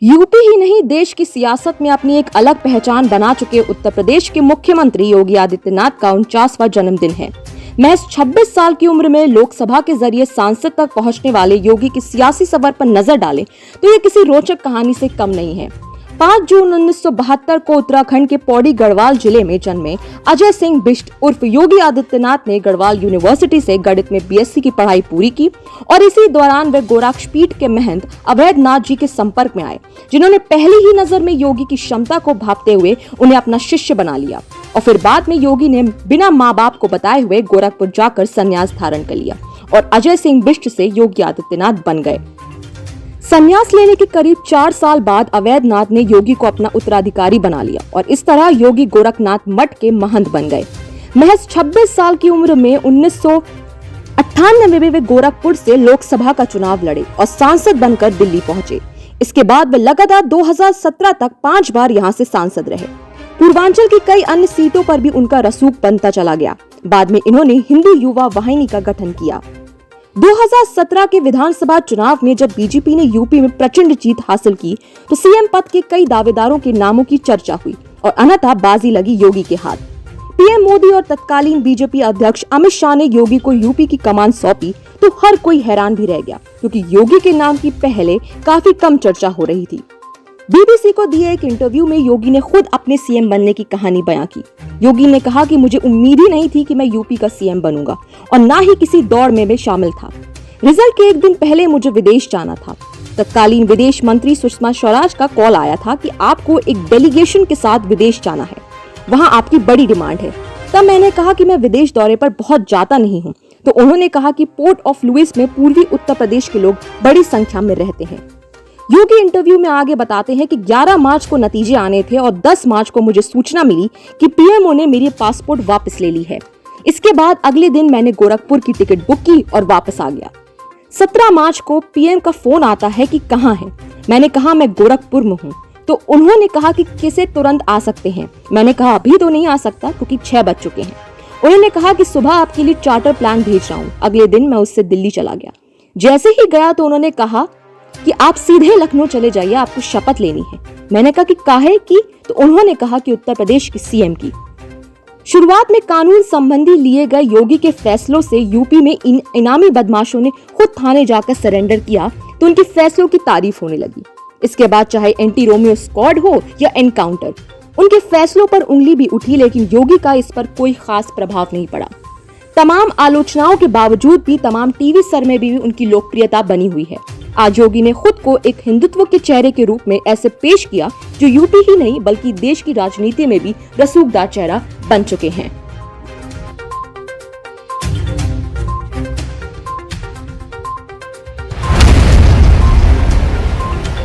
UP ही नहीं देश की सियासत में अपनी एक अलग पहचान बना चुके उत्तर प्रदेश के मुख्यमंत्री योगी आदित्यनाथ का 49वां जन्मदिन है। महज 26 साल की उम्र में लोकसभा के जरिए सांसद तक पहुंचने वाले योगी की सियासी सफर पर नजर डालें तो ये किसी रोचक कहानी से कम नहीं है। 5 जून 1972 को उत्तराखंड के पौड़ी गढ़वाल जिले में जन्मे अजय सिंह बिष्ट उर्फ योगी आदित्यनाथ ने गढ़वाल यूनिवर्सिटी से गणित में बीएससी की पढ़ाई पूरी की और इसी दौरान वे गोरक्षपीठ के महंत अवैधनाथ जी के संपर्क में आए, जिन्होंने पहली ही नजर में योगी की क्षमता को भांपते हुए उन्हें अपना शिष्य बना लिया और फिर बाद में योगी ने बिना माँ बाप को बताए हुए गोरखपुर जाकर संन्यास धारण कर लिया और अजय सिंह बिष्ट से योगी आदित्यनाथ बन गए। संन्यास लेने के करीब 4 साल बाद अवैधनाथ ने योगी को अपना उत्तराधिकारी बना लिया और इस तरह योगी गोरखनाथ मठ के महंत बन गए। महज 26 साल की उम्र में 1998 में वे गोरखपुर से लोकसभा का चुनाव लड़े और सांसद बनकर दिल्ली पहुंचे। इसके बाद वे लगातार 2017 तक 5 बार यहां से सांसद रहे। पूर्वांचल की कई अन्य सीटों पर भी उनका रसूख बनता चला गया। बाद में इन्होंने हिंदू युवा वाहिनी का गठन किया। 2017 के विधानसभा चुनाव में जब बीजेपी ने यूपी में प्रचंड जीत हासिल की तो सीएम पद के कई दावेदारों के नामों की चर्चा हुई और अंततः बाजी लगी योगी के हाथ। पीएम मोदी और तत्कालीन बीजेपी अध्यक्ष अमित शाह ने योगी को यूपी की कमान सौंपी तो हर कोई हैरान भी रह गया, क्योंकि योगी के नाम की पहले काफी कम चर्चा हो रही थी। बीबीसी को दिए एक इंटरव्यू में योगी ने खुद अपने सीएम बनने की कहानी बयां की। योगी ने कहा कि मुझे उम्मीद ही नहीं थी कि मैं यूपी का सीएम बनूंगा और ना ही किसी दौड़ में मैं शामिल था। रिजल्ट के एक दिन पहले मुझे विदेश जाना था। तत्कालीन विदेश मंत्री सुषमा स्वराज का कॉल आया था कि आपको एक डेलीगेशन के साथ विदेश जाना है, वहां आपकी बड़ी डिमांड है। तब मैंने कहा कि मैं विदेश दौरे पर बहुत जाता नहीं हूँ। तो उन्होंने कहा कि पोर्ट ऑफ लुइस में पूर्वी उत्तर प्रदेश के लोग बड़ी संख्या में रहते हैं। योगी इंटरव्यू में आगे बताते हैं कि 11 मार्च को नतीजे आने थे और 10 मार्च को मुझे सूचना मिली कि पीएमओ ने मेरी पासपोर्ट वापस ले ली है। इसके बाद अगले दिन मैंने गोरखपुर की टिकट बुक की और वापस आ गया। 17 मार्च को पीएम का फोन आता है कि कहाँ है। मैंने कहा मैं गोरखपुर में हूँ। तो उन्होंने कहा कि किसे तुरंत आ सकते हैं। मैंने कहा अभी तो नहीं आ सकता क्योंकि 6 बज चुके हैं। उन्होंने कहा कि सुबह आपके लिए चार्टर प्लान भेज रहा हूँ। अगले दिन मैं उससे दिल्ली चला गया। जैसे ही गया तो उन्होंने कहा कि आप सीधे लखनऊ चले जाइए, आपको शपथ लेनी है। मैंने कहा कि काहे की? तो उन्होंने कहा कि उत्तर प्रदेश की सीएम की। शुरुआत में कानून संबंधी लिए गए योगी के फैसलों से यूपी में इनामी बदमाशों ने खुद थाने जाकर सरेंडर किया तो उनके फैसलों की तारीफ होने लगी। इसके बाद चाहे एंटी रोमियो स्क्वाड हो या एनकाउंटर, उनके फैसलों पर उंगली भी उठी, लेकिन योगी का इस पर कोई खास प्रभाव नहीं पड़ा। तमाम आलोचनाओं के बावजूद भी तमाम टीवी सरमे भी उनकी लोकप्रियता बनी हुई है। आज योगी ने खुद को एक हिंदुत्व के चेहरे के रूप में ऐसे पेश किया जो यूपी ही नहीं बल्कि देश की राजनीति में भी रसूखदार चेहरा बन चुके हैं।